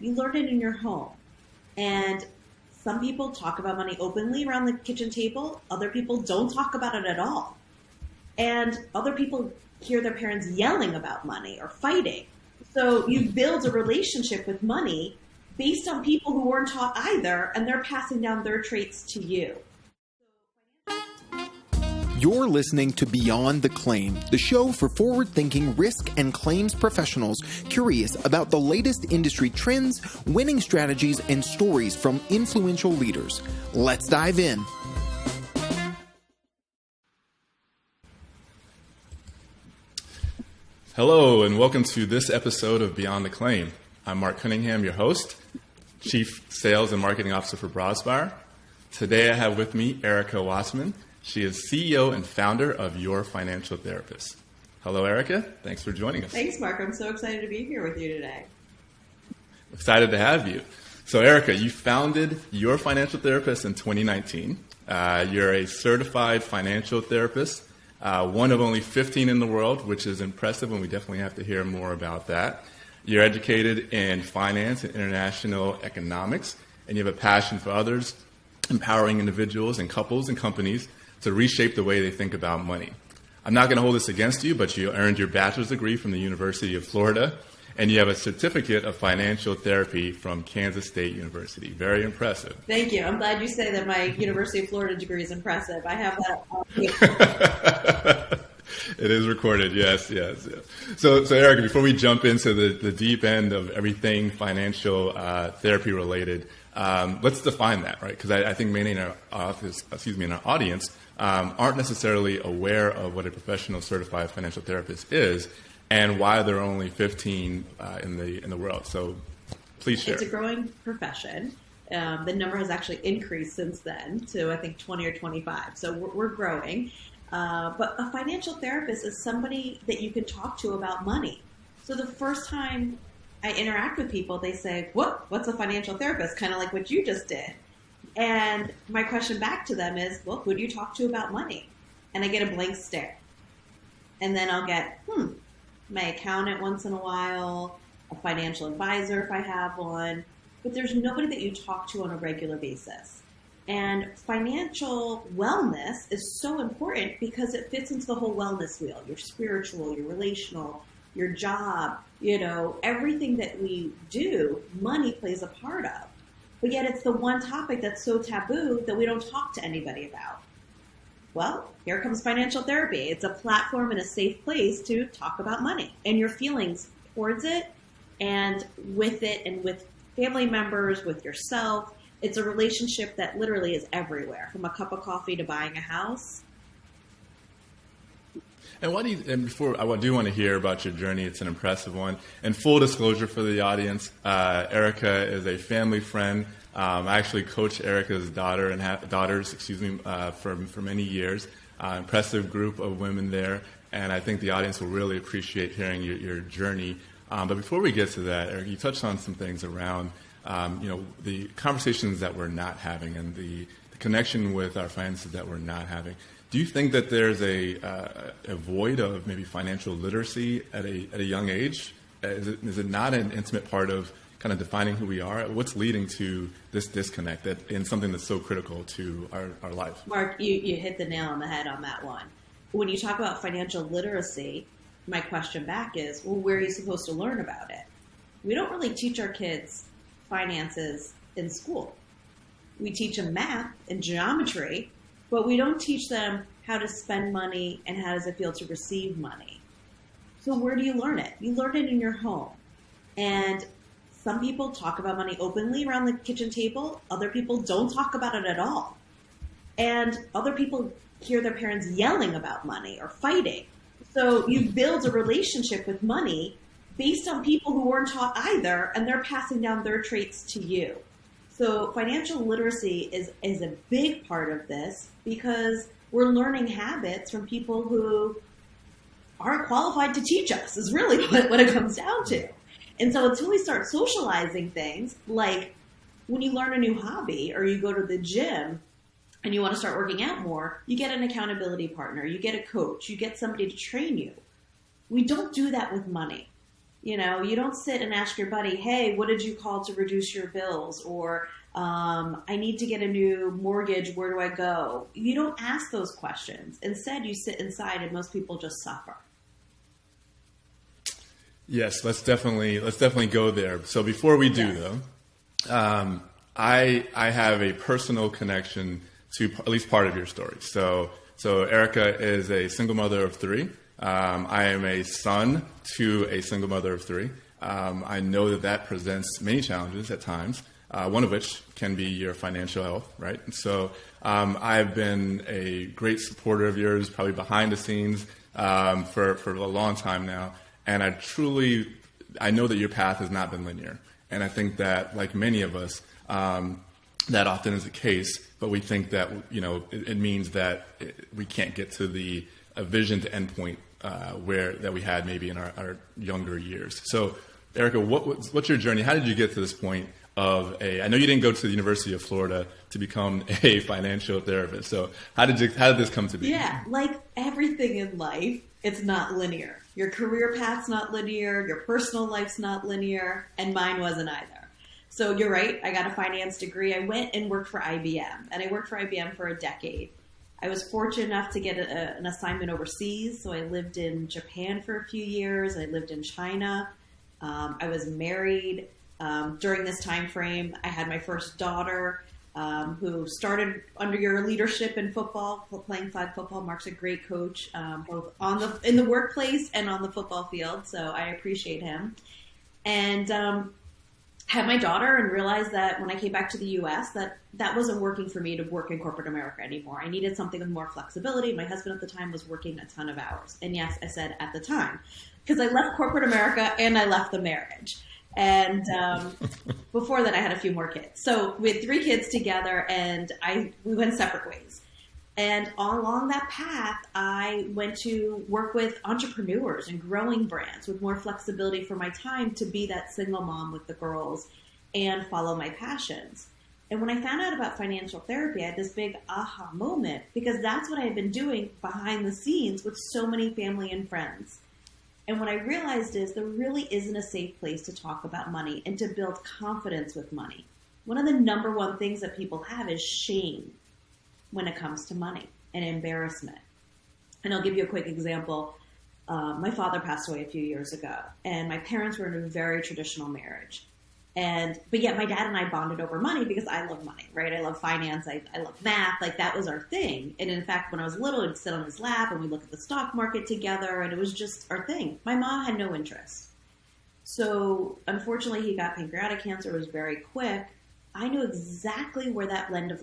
You learn it in your home. And some people talk about money openly around the kitchen table. Other people don't talk about it at all. And other people hear their parents yelling about money or fighting. So you build a relationship with money based on people who weren't taught either, and they're passing down their traits to you. You're listening to Beyond the Claim, the show for forward-thinking risk and claims professionals curious about the latest industry trends, winning strategies, and stories from influential leaders. Let's dive in. Hello, and welcome to this episode of Beyond the Claim. I'm Mark Cunningham, your host, Chief Sales and Marketing Officer for Broadspire. Today I have with me Erika Wasserman. She is CEO and founder of Your Financial Therapist. Hello, Erika. Thanks for joining us. Thanks, Mark. I'm so excited to be here with you today. Excited to have you. So, Erika, you founded Your Financial Therapist in 2019. You're a certified financial therapist, one of only 15 in the world, which is impressive, and we definitely have to hear more about that. You're educated in finance and international economics, and you have a passion for others, empowering individuals and couples and companies to reshape the way they think about money. I'm not going to hold this against you, but you earned your bachelor's degree from the University of Florida, and you have a certificate of financial therapy from Kansas State University. Very impressive. Thank you. I'm glad you say that my University of Florida degree is impressive. I have that. It is recorded, yes. So Erika, before we jump into the deep end of everything financial therapy related, let's define that, right? Because I think many in our audience aren't necessarily aware of what a professional certified financial therapist is and why there are only 15 in the world. So please share. It's a growing profession. The number has actually increased since then to, I think, 20 or 25. So we're growing. But a financial therapist is somebody that you can talk to about money. So the first time I interact with people, they say, what's a financial therapist? Kind of like what you just did. And my question back to them is, well, who do you talk to about money? And I get a blank stare. And then I'll get, my accountant once in a while, a financial advisor if I have one. But there's nobody that you talk to on a regular basis. And financial wellness is so important because it fits into the whole wellness wheel. Your spiritual, your relational, your job, everything that we do, money plays a part of. But yet it's the one topic that's so taboo that we don't talk to anybody about. Well, here comes financial therapy. It's a platform and a safe place to talk about money and your feelings towards it and with it and with family members, with yourself. It's a relationship that literally is everywhere, from a cup of coffee to buying a house. And I do want to hear about your journey. It's an impressive one. And full disclosure for the audience, Erika is a family friend. I actually coached Erika's daughters for many years. Impressive group of women there. And I think the audience will really appreciate hearing your journey. But before we get to that, Erika, you touched on some things around the conversations that we're not having and the connection with our finances that we're not having. Do you think that there's a void of maybe financial literacy at a young age? Is it not an intimate part of kind of defining who we are? What's leading to this disconnect in something that's so critical to our life? Mark, you hit the nail on the head on that one. When you talk about financial literacy, my question back is, well, where are you supposed to learn about it? We don't really teach our kids finances in school. We teach them math and geometry, but we don't teach them how to spend money and how does it feel to receive money. So where do you learn it? You learn it in your home. And some people talk about money openly around the kitchen table. Other people don't talk about it at all. And other people hear their parents yelling about money or fighting. So you build a relationship with money based on people who weren't taught either, and they're passing down their traits to you. So financial literacy is a big part of this because we're learning habits from people who aren't qualified to teach us, is really what it comes down to. And so until we start socializing things, like when you learn a new hobby or you go to the gym and you want to start working out more, you get an accountability partner, you get a coach, you get somebody to train you. We don't do that with money. You know, you don't sit and ask your buddy, hey, what did you call to reduce your bills? Or I need to get a new mortgage. Where do I go? You don't ask those questions. Instead, you sit inside and most people just suffer. Yes, let's definitely go there. So before we do, though, I have a personal connection to at least part of your story. So Erika is a single mother of three. I am a son to a single mother of three. I know that presents many challenges at times, one of which can be your financial health, right? And so I've been a great supporter of yours, probably behind the scenes for a long time now. And I know that your path has not been linear. And I think that, like many of us, that often is the case, but we think that, you know, it means that we can't get to the vision to endpoint that we had maybe in our younger years. So, Erika, what's your journey? How did you get to this point I know you didn't go to the University of Florida to become a financial therapist. So how did this come to be? Yeah, like everything in life, it's not linear. Your career path's not linear, your personal life's not linear, and mine wasn't either. So you're right, I got a finance degree. I went and worked for IBM, and I worked for IBM for a decade. I was fortunate enough to get an assignment overseas, so I lived in Japan for a few years. I lived in China. I was married. During this time frame, I had my first daughter who started under your leadership in football, playing flag football. Mark's a great coach, both in the workplace and on the football field, so I appreciate him. And had my daughter and realized that when I came back to the U.S. that wasn't working for me to work in corporate America anymore. I needed something with more flexibility. My husband at the time was working a ton of hours. And yes, I said at the time, because I left corporate America and I left the marriage. And before that, I had a few more kids. So we had 3 kids together, and we went separate ways. And along that path, I went to work with entrepreneurs and growing brands with more flexibility for my time to be that single mom with the girls and follow my passions. And when I found out about financial therapy, I had this big aha moment, because that's what I had been doing behind the scenes with so many family and friends. And what I realized is there really isn't a safe place to talk about money and to build confidence with money. One of the number one things that people have is shame when it comes to money and embarrassment. And I'll give you a quick example. My father passed away a few years ago, and my parents were in a very traditional marriage. But yet my dad and I bonded over money because I love money, right? I love finance. I love math. Like, that was our thing. And in fact, when I was little, I'd sit on his lap and we'd look at the stock market together, and it was just our thing. My mom had no interest. So unfortunately, he got pancreatic cancer. It was very quick. I knew exactly where that the end of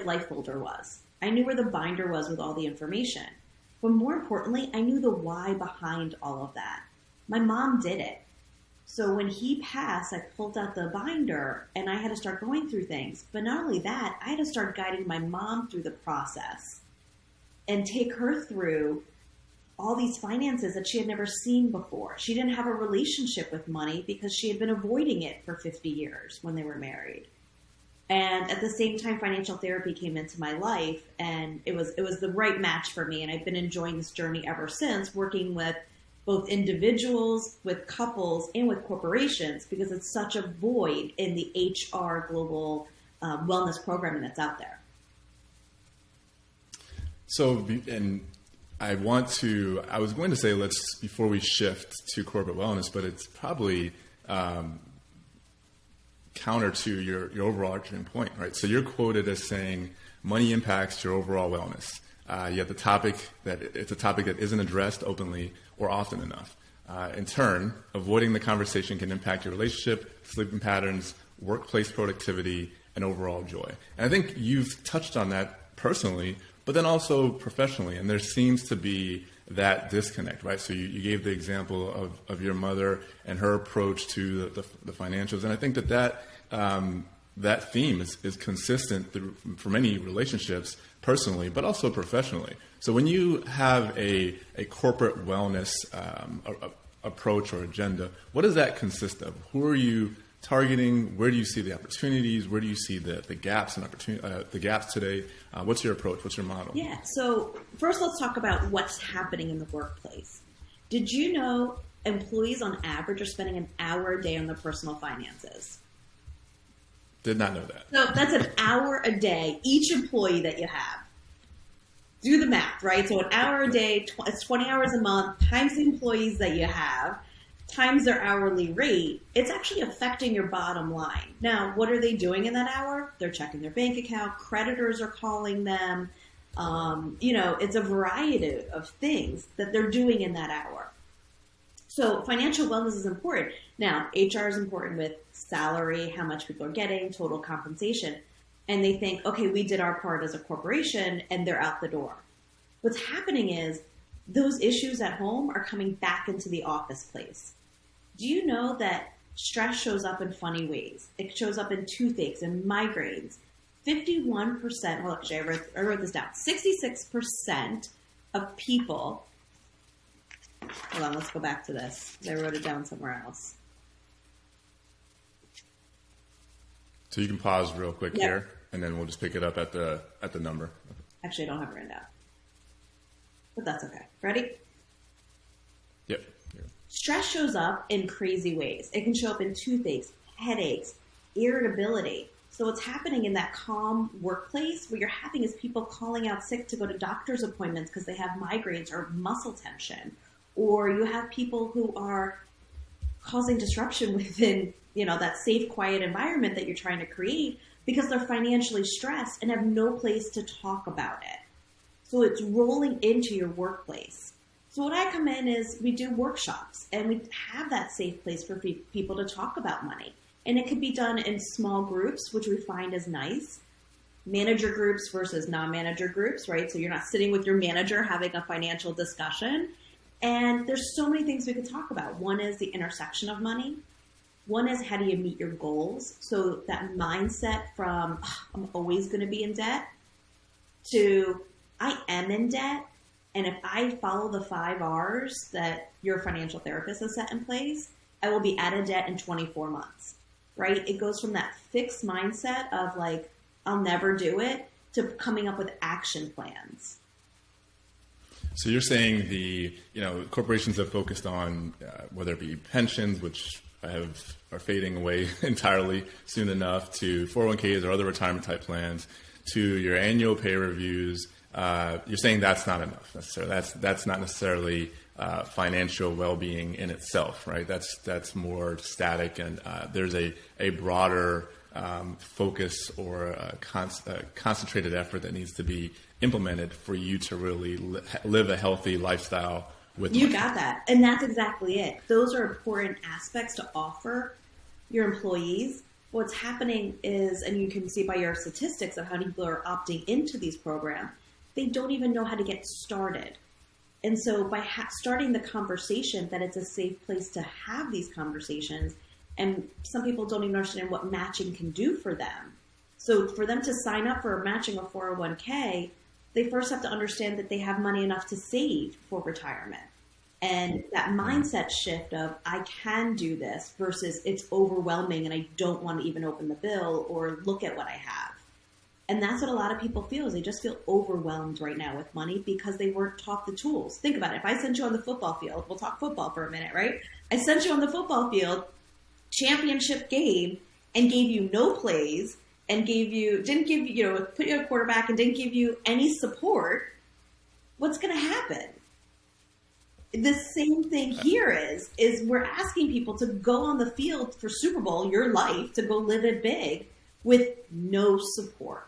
life folder was. I knew where the binder was with all the information. But more importantly, I knew the why behind all of that. My mom did it. So when he passed, I pulled out the binder and I had to start going through things. But not only that, I had to start guiding my mom through the process and take her through all these finances that she had never seen before. She didn't have a relationship with money because she had been avoiding it for 50 years when they were married. And at the same time, financial therapy came into my life, and it was the right match for me. And I've been enjoying this journey ever since, working with both individuals, with couples, and with corporations, because it's such a void in the HR global wellness programming that's out there. So, and I was going to say, before we shift to corporate wellness, but it's probably counter to your overarching point, right? So you're quoted as saying money impacts your overall wellness. Yet it's a topic that isn't addressed openly or often enough. In turn, avoiding the conversation can impact your relationship, sleeping patterns, workplace productivity, and overall joy. And I think you've touched on that personally, but then also professionally. And there seems to be that disconnect, right? So you gave the example of your mother and her approach to the financials. And I think that theme is consistent for many relationships, personally, but also professionally. So when you have a corporate wellness approach or agenda, what does that consist of? Who are you targeting? Where do you see the opportunities? Where do you see the gaps and the gaps today? What's your approach? What's your model? Yeah. So first, let's talk about what's happening in the workplace. Did you know employees on average are spending an hour a day on their personal finances. Did not know that. So that's an hour a day, each employee that you have. Do the math, right? So an hour a day, it's 20 hours a month, times the employees that you have, times their hourly rate, it's actually affecting your bottom line. Now, what are they doing in that hour? They're checking their bank account, creditors are calling them. It's a variety of things that they're doing in that hour. So financial wellness is important. Now, HR is important with salary, how much people are getting, total compensation. And they think, okay, we did our part as a corporation, and they're out the door. What's happening is those issues at home are coming back into the office place. Do you know that stress shows up in funny ways? It shows up in toothaches and migraines. 51%, well, actually, I wrote this down. 66% of people, hold on, let's go back to this. I wrote it down somewhere else. So you can pause real quick here, and then we'll just pick it up at the number. Actually, I don't have it written down. But that's okay. Ready? Yep. Stress shows up in crazy ways. It can show up in toothaches, headaches, irritability. So what's happening in that calm workplace, what you're having is people calling out sick to go to doctor's appointments because they have migraines or muscle tension. Or you have people who are causing disruption within, that safe, quiet environment that you're trying to create because they're financially stressed and have no place to talk about it. So it's rolling into your workplace. So what I come in is we do workshops and we have that safe place for people to talk about money. And it could be done in small groups, which we find is nice. Manager groups versus non-manager groups, right? So you're not sitting with your manager having a financial discussion. And there's so many things we could talk about. One is the intersection of money. One is how do you meet your goals? So that mindset from I'm always going to be in debt to I am in debt. And if I follow the 5 R's that your financial therapist has set in place, I will be out of debt in 24 months, right? It goes from that fixed mindset of like, I'll never do it to coming up with action plans. So you're saying corporations have focused on whether it be pensions, which are fading away entirely soon enough, to 401ks or other retirement type plans, to your annual pay reviews. You're saying that's not enough necessarily. That's not necessarily financial well-being in itself, right? That's more static, and there's a broader focus or a concentrated effort that needs to be implemented for you to really live a healthy lifestyle with you money. Got that. And that's exactly it. Those are important aspects to offer your employees. What's happening is, and you can see by your statistics of how many people are opting into these programs, they don't even know how to get started. And so by starting the conversation that it's a safe place to have these conversations, and some people don't even understand what matching can do for them. So for them to sign up for matching a 401k, they first have to understand that they have money enough to save for retirement. And that mindset shift of I can do this versus it's overwhelming and I don't want to even open the bill or look at what I have. And that's what a lot of people feel is they just feel overwhelmed right now with money because they weren't taught the tools. Think about it. If I sent you on the football field, we'll talk football for a minute, right? I sent you on the football field, championship game, and gave you no plays and didn't give you, put you at quarterback and didn't give you any support. What's going to happen? The same thing here is we're asking people to go on the field for Super Bowl, your life, to go live it big with no support.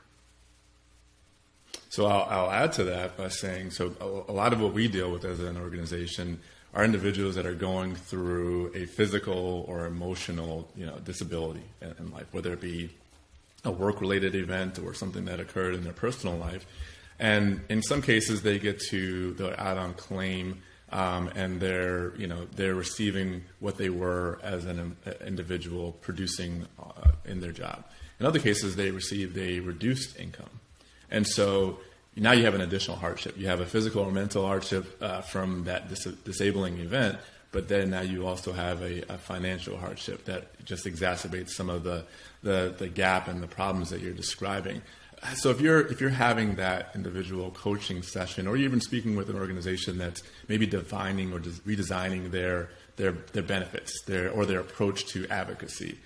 So I'll add to that by saying, so a lot of what we deal with as an organization are individuals that are going through a physical or emotional, disability in life, whether it be a work-related event or something that occurred in their personal life. And in some cases, they get to the add-on claim, and they're receiving what they were as an individual producing in their job. In other cases, they received a reduced income. And so now you have an additional hardship. You have a physical or mental hardship from that disabling event, but then now you also have a financial hardship that just exacerbates some of the gap and the problems that you're describing. So if you're having that individual coaching session, or you're even speaking with an organization that's maybe defining or redesigning their their benefits, their approach to advocacy.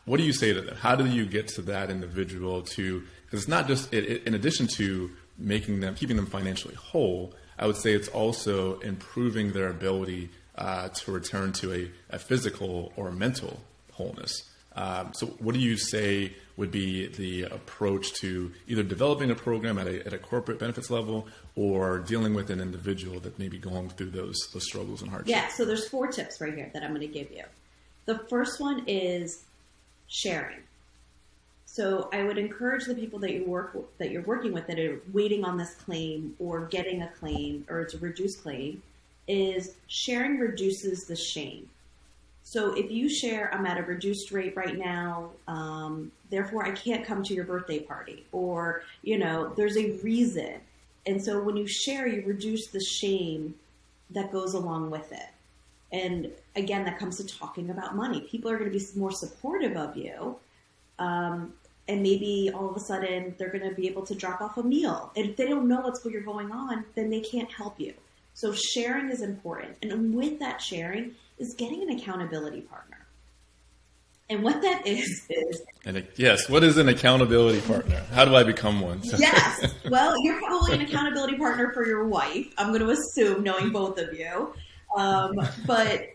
What do you say to them? How do you get to that individual because it's not just, in addition to keeping them financially whole, I would say it's also improving their ability to return to a physical or mental wholeness. So what do you say would be the approach to either developing a program at a corporate benefits level or dealing with an individual that may be going through those struggles and hardships? Yeah, so there's 4 tips right here that I'm going to give you. The first one is sharing. So I would encourage the people that you're working with that are waiting on this claim or getting a claim or it's a reduced claim, is sharing reduces the shame. So if you share, I'm at a reduced rate right now, therefore I can't come to your birthday party, or, there's a reason. And so when you share, you reduce the shame that goes along with it. And again, that comes to talking about money. People are going to be more supportive of you. And maybe all of a sudden they're going to be able to drop off a meal. And if they don't know what's going on, then they can't help you. So sharing is important. And with that sharing is getting an accountability partner. And what that is... Yes, what is an accountability partner? How do I become one? Yes. Well, you're probably an accountability partner for your wife, I'm going to assume, knowing both of you. But,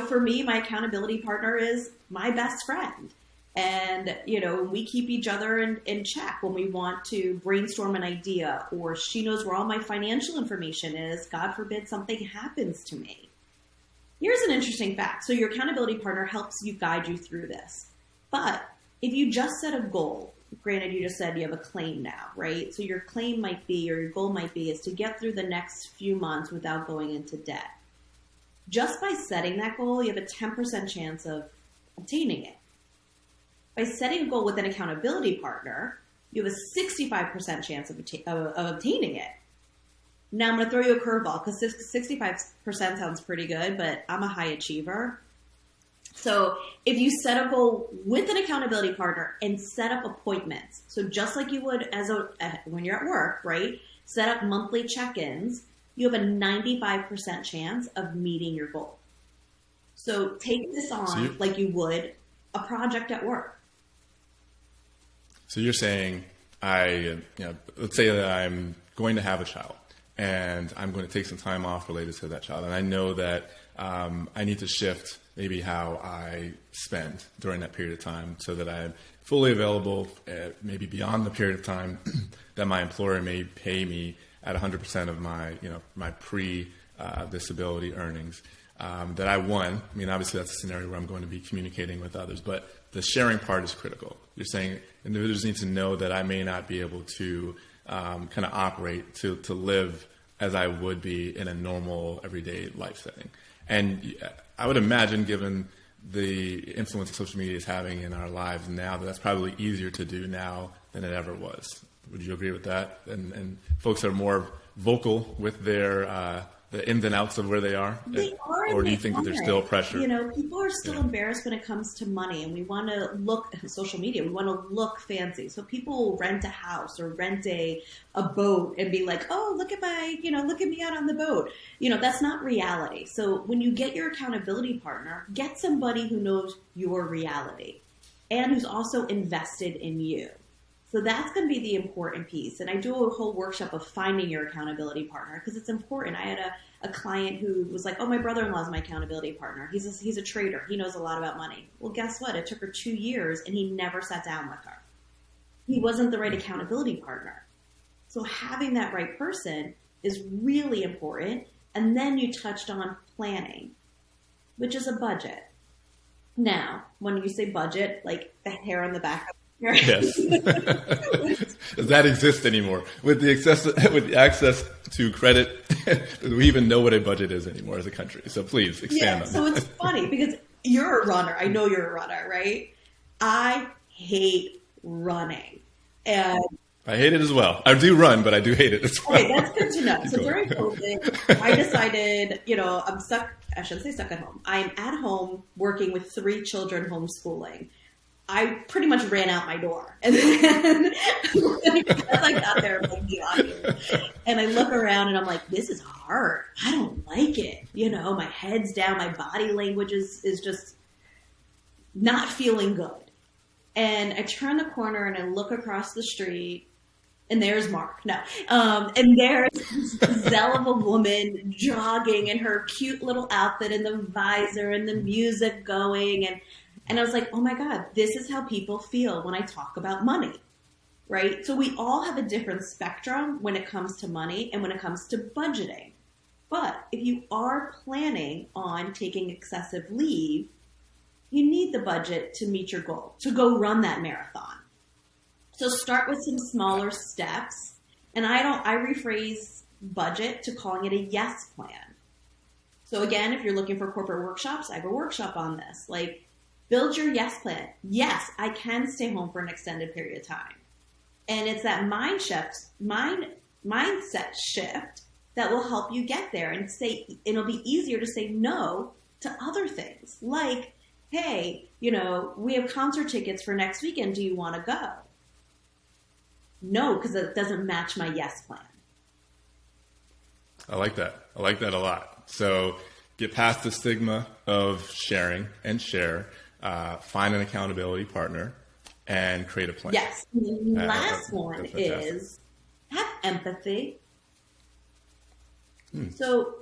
for me, my accountability partner is my best friend. And, we keep each other in check when we want to brainstorm an idea, or she knows where all my financial information is. God forbid something happens to me. Here's an interesting fact. So your accountability partner helps you guide you through this. But if you just set a goal, granted, you just said you have a claim now, right? So your claim might be, or your goal might be, is to get through the next few months without going into debt. Just by setting that goal, you have a 10% chance of obtaining it. By setting a goal with an accountability partner, you have a 65% chance of obtaining it. Now I'm going to throw you a curveball because 65% sounds pretty good, but I'm a high achiever. So if you set a goal with an accountability partner and set up appointments, so just like you would when you're at work, right? Set up monthly check-ins, you have a 95% chance of meeting your goal. So take this on like you would a project at work. So you're saying let's say that I'm going to have a child and I'm going to take some time off related to that child. And I know that I need to shift maybe how I spend during that period of time so that I'm fully available, maybe beyond the period of time that my employer may pay me at 100% of my, my pre-disability earnings. That I won. I mean, obviously that's a scenario where I'm going to be communicating with others, but the sharing part is critical. You're saying individuals need to know that I may not be able to kind of operate to live as I would be in a normal everyday life setting. And I would imagine, given the influence that social media is having in our lives now, that's probably easier to do now than it ever was. Would you agree with that? And folks are more vocal with their the ins and outs of where they are? They are. Or do you think that there's still pressure? People are still embarrassed when it comes to money, and we want to look social media. We want to look fancy. So people will rent a house or rent a boat and be like, oh, look at look at me out on the boat. That's not reality. So when you get your accountability partner, get somebody who knows your reality and who's also invested in you. So that's going to be the important piece. And I do a whole workshop of finding your accountability partner because it's important. I had a client who was like, oh, my brother-in-law is my accountability partner. He's a trader. He knows a lot about money. Well, guess what? It took her 2 years and he never sat down with her. He wasn't the right accountability partner. So having that right person is really important. And then you touched on planning, which is a budget. Now, when you say budget, like the hair on the back of yes. Does that exist anymore? With the access to credit, do we even know what a budget is anymore as a country? So please expand on that. So it's funny because you're a runner. I know you're a runner, right? I hate running. And I hate it as well. I do run, but I do hate it as well. Okay, that's good to know. So during COVID, I decided, I'm stuck. I shouldn't say stuck at home. I'm at home working with 3 children homeschooling. I pretty much ran out my door. And then as I got there, I'm like jogging. And I look around and I'm like, this is hard. I don't like it. You know, my head's down. My body language is just not feeling good. And I turn the corner and I look across the street and there's Mark. No. And there's this gazelle of a woman jogging in her cute little outfit and the visor and the music going. And I was like, oh my God, this is how people feel when I talk about money, right? So we all have a different spectrum when it comes to money and when it comes to budgeting. But if you are planning on taking excessive leave, you need the budget to meet your goal, to go run that marathon. So start with some smaller steps. And I rephrase budget to calling it a yes plan. So again, if you're looking for corporate workshops, I have a workshop on this. Like, build your yes plan. Yes, I can stay home for an extended period of time. And it's that mindset shift that will help you get there and it'll be easier to say no to other things. Like, hey, you know, we have concert tickets for next weekend. Do you want to go? No, because it doesn't match my yes plan. I like that. I like that a lot. So get past the stigma of sharing and share, find an accountability partner, and create a plan. Yes. And the last one is have empathy. So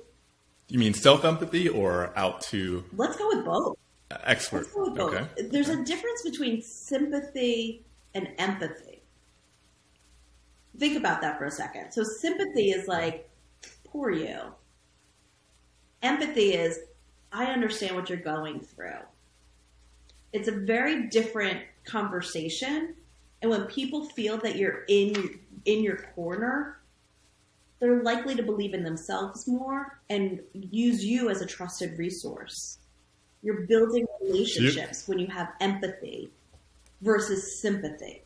you mean self-empathy or out to? Let's go with both. Expert. Let's go with both. Okay. There's a difference between sympathy and empathy. Think about that for a second. So sympathy is like, poor you. Empathy is, I understand what you're going through. It's a very different conversation. And when people feel that you're in your corner, they're likely to believe in themselves more and use you as a trusted resource. You're building relationships when you have empathy versus sympathy.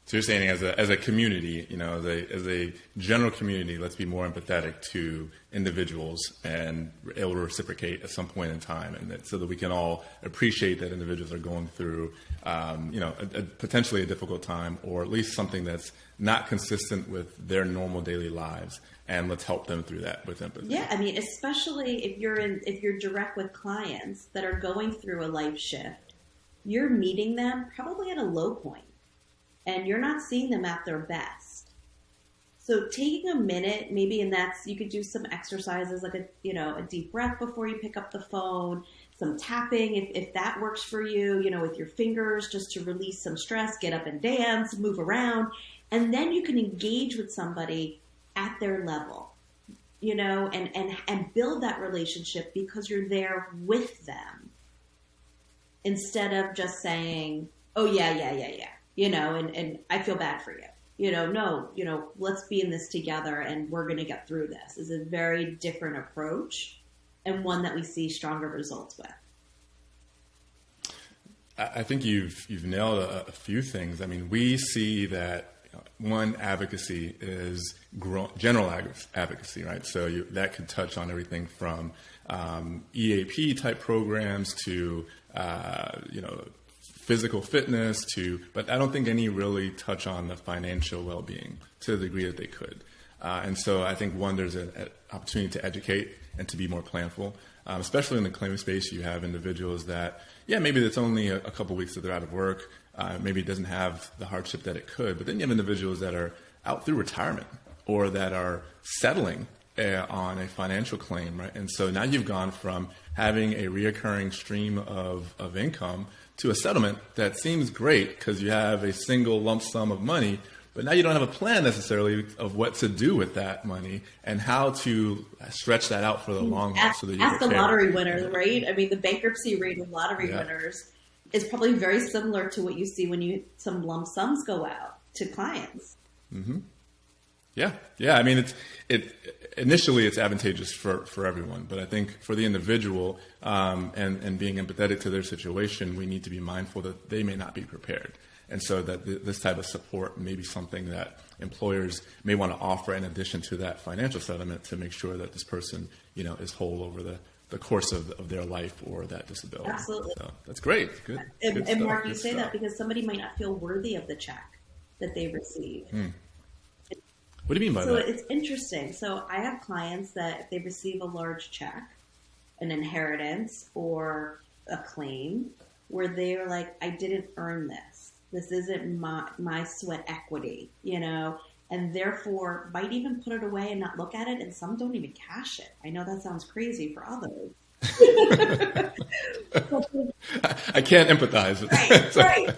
So you're saying as a community, you know, as a general community, let's be more empathetic to individuals and able to reciprocate at some point in time, and so that we can all appreciate that individuals are going through, you know, potentially a difficult time, or at least something that's not consistent with their normal daily lives, and let's help them through that with empathy. Yeah, I mean, especially if you're direct with clients that are going through a life shift, you're meeting them probably at a low point. And you're not seeing them at their best. So taking a minute, maybe, and you could do some exercises like a deep breath before you pick up the phone, some tapping if that works for you, you know, with your fingers just to release some stress, get up and dance, move around, and then you can engage with somebody at their level, you know, and build that relationship because you're there with them instead of just saying, oh yeah. You know, and I feel bad for you. You know, no, you know, let's be in this together and we're going to get through this. Is a very different approach and one that we see stronger results with. I think you've nailed a few things. I mean, we see that one, advocacy is general advocacy, right? So that could touch on everything from EAP type programs to, you know, physical fitness but I don't think any really touch on the financial well-being to the degree that they could. And so I think there's an opportunity to educate and to be more planful, especially in the claim space. You have individuals that, maybe it's only a couple weeks that they're out of work. Maybe it doesn't have the hardship that it could, but then you have individuals that are out through retirement or that are settling on a financial claim, right? And so now you've gone from having a reoccurring stream of income to a settlement that seems great because you have a single lump sum of money, but now you don't have a plan necessarily of what to do with that money and how to stretch that out for the long run. So that you ask the lottery winner, right? I mean, the bankruptcy rate of lottery winners is probably very similar to what you see when some lump sums go out to clients. Mm-hmm. Yeah. I mean, initially it's advantageous for everyone, but I think for the individual and being empathetic to their situation, we need to be mindful that they may not be prepared, and so that this type of support may be something that employers may want to offer in addition to that financial settlement to make sure that this person, you know, is whole over the the course of their life or that disability. Absolutely. So that's great. Good. And stuff, Mark, you good say stuff. that because somebody might not feel worthy of the check that they receive. What do you mean by So that? it's interesting. So I have clients that if they receive a large check, an inheritance or a claim, where they're like, I didn't earn this. This isn't my sweat equity, and therefore might even put it away and not look at it. And some don't even cash it. I know that sounds crazy for others. I can't empathize with that. Right.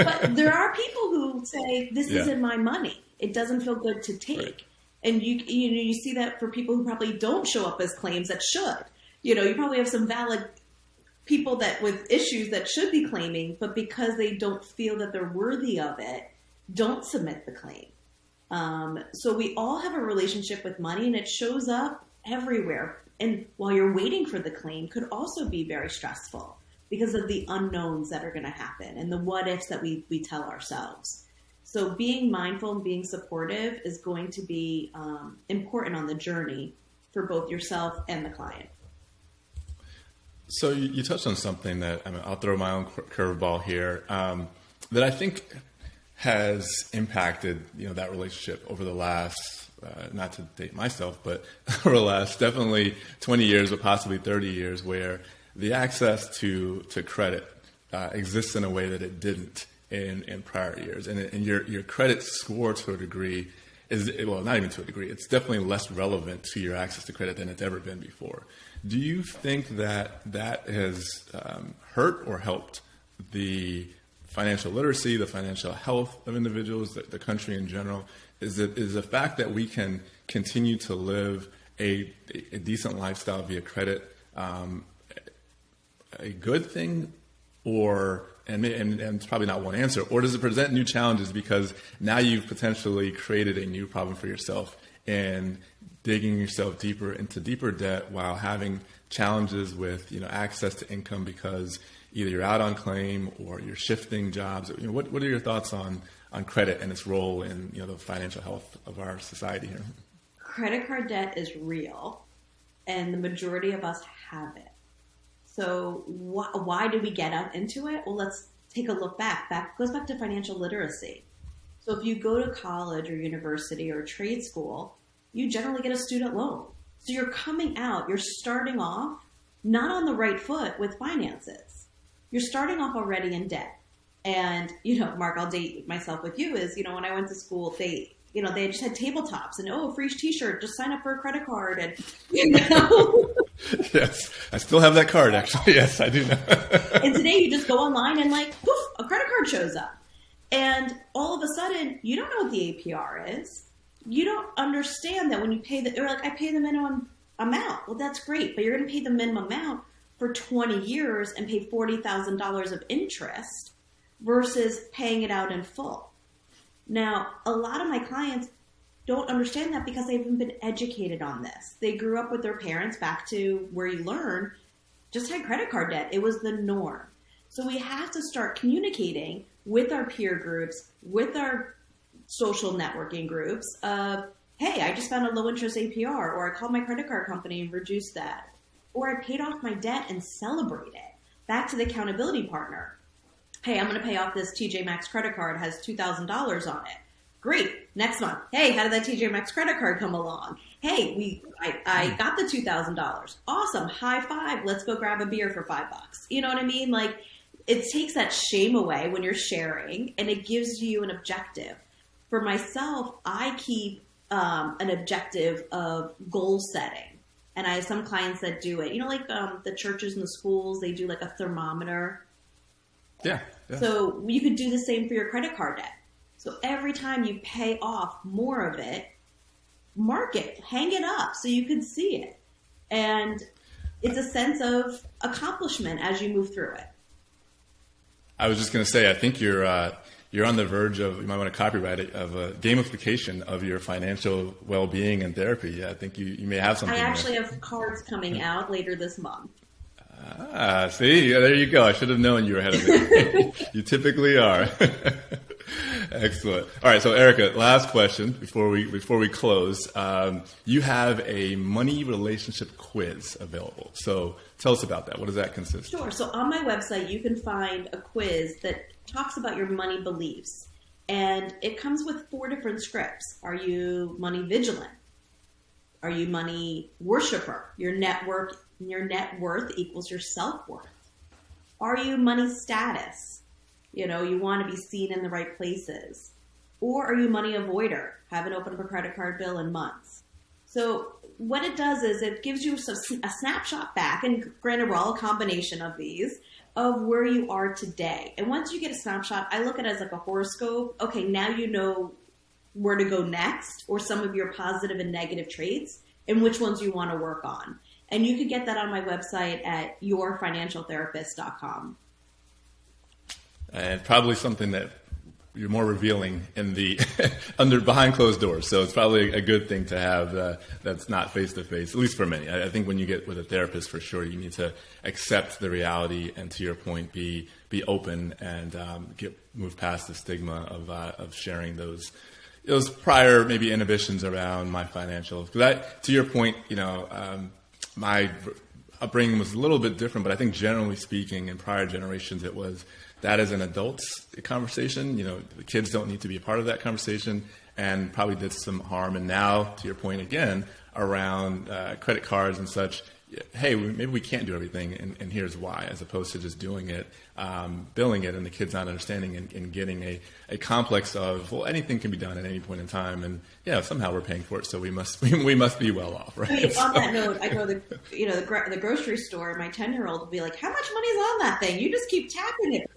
But there are people who say, this isn't my money. It doesn't feel good to take. Right. And you see that for people who probably don't show up as claims that should. You probably have some valid people that with issues that should be claiming, but because they don't feel that they're worthy of it, don't submit the claim. So we all have a relationship with money, and it shows up everywhere. And while you're waiting for the claim could also be very stressful because of the unknowns that are going to happen and the what ifs that we tell ourselves. So being mindful and being supportive is going to be important on the journey for both yourself and the client. So you touched on something that I'll throw my own curveball here that I think has impacted that relationship over the last, not to date myself, but over the last definitely 20 years, but possibly 30 years, where the access to credit exists in a way that it didn't in prior years, and your credit score to a degree not even to a degree, it's definitely less relevant to your access to credit than it's ever been before. Do you think that has hurt or helped the financial literacy, the financial health of individuals, the country in general? Is the fact that we can continue to live a decent lifestyle via credit a good thing, and it's probably not one answer, or does it present new challenges because now you've potentially created a new problem for yourself and digging yourself deeper into deeper debt while having challenges with access to income because either you're out on claim or you're shifting jobs? What are your thoughts on credit and its role in the financial health of our society here? Credit card debt is real, and the majority of us have it. So why did we get out into it? Well, let's take a look back. Goes back to financial literacy. So if you go to college or university or trade school, you generally get a student loan. So you're coming out, you're starting off not on the right foot with finances. You're starting off already in debt. And, Mark, I'll date myself with you is, when I went to school, they just had tabletops and, free t-shirt, just sign up for a credit card. And, Yes, I still have that card, actually. Yes, I do know. And today you just go online and poof, a credit card shows up. And all of a sudden, you don't know what the APR is. You don't understand that when you pay I pay the minimum amount. Well, that's great, but you're going to pay the minimum amount for 20 years and pay $40,000 of interest versus paying it out in full. Now, a lot of my clients don't understand that because they haven't been educated on this. They grew up with their parents, back to where you learn, just had credit card debt. It was the norm. So we have to start communicating with our peer groups, with our social networking groups of, hey, I just found a low interest APR, or I called my credit card company and reduced that, or I paid off my debt and celebrate it. Back to the accountability partner. Hey, I'm going to pay off this TJ Maxx credit card, has $2,000 on it. Great. Next month. Hey, how did that TJ Maxx credit card come along? Hey, I got the $2,000. Awesome. High five. Let's go grab a beer for $5. You know what I mean? It takes that shame away when you're sharing, and it gives you an objective. For myself, I keep an objective of goal setting. And I have some clients that do it. The churches and the schools, they do a thermometer. Yeah. So you could do the same for your credit card debt. So every time you pay off more of it, mark it, hang it up so you can see it. And it's a sense of accomplishment as you move through it. I was just going to say, I think you're on the verge of, you might want to copyright it, of a gamification of your financial well-being and therapy. Yeah, I think you may have something. I actually have cards coming out later this month. See, there you go. I should have known you were ahead of me. You typically are. Excellent. All right, so Erika, last question before we close. You have a money relationship quiz available. So tell us about that. What does that consist of? Sure. So on my website, you can find a quiz that talks about your money beliefs. And it comes with 4 different scripts. Are you money vigilant? Are you money worshiper? Your net worth equals your self-worth. Are you money status? You want to be seen in the right places. Or are you money avoider? Haven't opened up a credit card bill in months. So what it does is it gives you a snapshot back, and granted we're all a combination of these, of where you are today. And once you get a snapshot, I look at it as like a horoscope. Okay, now you know where to go next, or some of your positive and negative traits, and which ones you want to work on. And you can get that on my website at yourfinancialtherapist.com. And probably something that you're more revealing in the behind closed doors. So it's probably a good thing to have that's not face to face, at least for me. I think when you get with a therapist, for sure, you need to accept the reality and, to your point, be open and move past the stigma of sharing those prior maybe inhibitions around my financial. Because to your point, my upbringing was a little bit different, but I think generally speaking, in prior generations, it was that is an adult's conversation. The kids don't need to be a part of that conversation, and probably did some harm. And now, to your point again, around credit cards and such, hey, maybe we can't do everything, and here's why, as opposed to just doing it, billing it, and the kids not understanding and getting a complex of, well, anything can be done at any point in time, and somehow we're paying for it, so we must be well off, right? Wait, on that note, I go to the grocery store. My 10-year-old will be like, "How much money's on that thing? You just keep tapping it."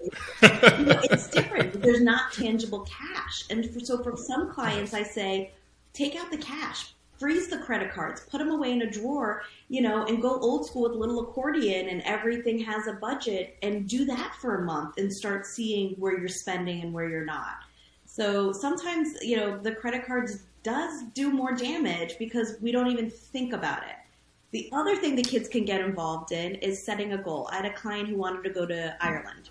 It's different. There's not tangible cash, and so for some clients, I say, take out the cash. Freeze the credit cards, put them away in a drawer, and go old school with a little accordion, and everything has a budget, and do that for a month and start seeing where you're spending and where you're not. So sometimes, the credit cards does do more damage because we don't even think about it. The other thing the kids can get involved in is setting a goal. I had a client who wanted to go to Ireland.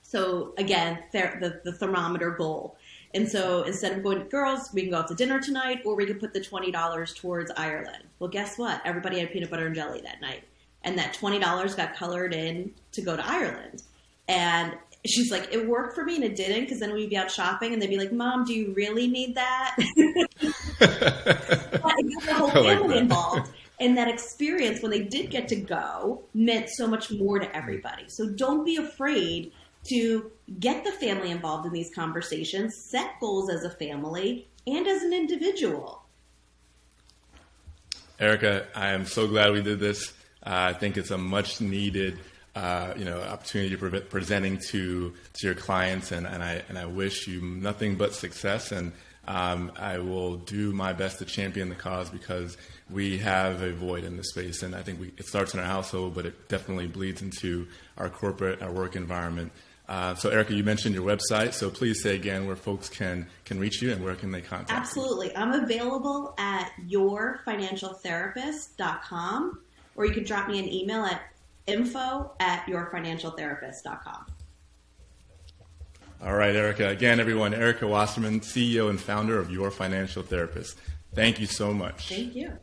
So again, the thermometer goal. And so instead of going to girls, we can go out to dinner tonight, or we can put the $20 towards Ireland. Well, guess what? Everybody had peanut butter and jelly that night. And that $20 got colored in to go to Ireland. And she's like, it worked for me and it didn't, because then we'd be out shopping and they'd be like, Mom, do you really need that? But it got the whole family involved. And that experience, when they did get to go, meant so much more to everybody. So don't be afraid to get the family involved in these conversations, set goals as a family and as an individual. Erika, I am so glad we did this. I think it's a much needed opportunity you're presenting to your clients, and I wish you nothing but success. And I will do my best to champion the cause, because we have a void in this space, and I think it starts in our household, but it definitely bleeds into our corporate, our work environment. So Erika, you mentioned your website, so please say again where folks can reach you and where can they contact you. Absolutely. I'm available at yourfinancialtherapist.com, or you can drop me an email at info@yourfinancialtherapist.com. All right, Erika. Again, everyone, Erika Wasserman, CEO and founder of Your Financial Therapist. Thank you so much. Thank you.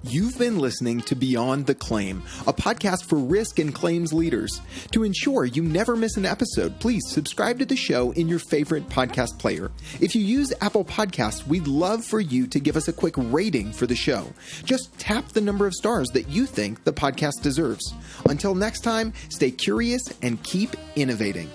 You've been listening to Beyond the Claim, a podcast for risk and claims leaders. To ensure you never miss an episode, please subscribe to the show in your favorite podcast player. If you use Apple Podcasts, we'd love for you to give us a quick rating for the show. Just tap the number of stars that you think the podcast deserves. Until next time, stay curious and keep innovating.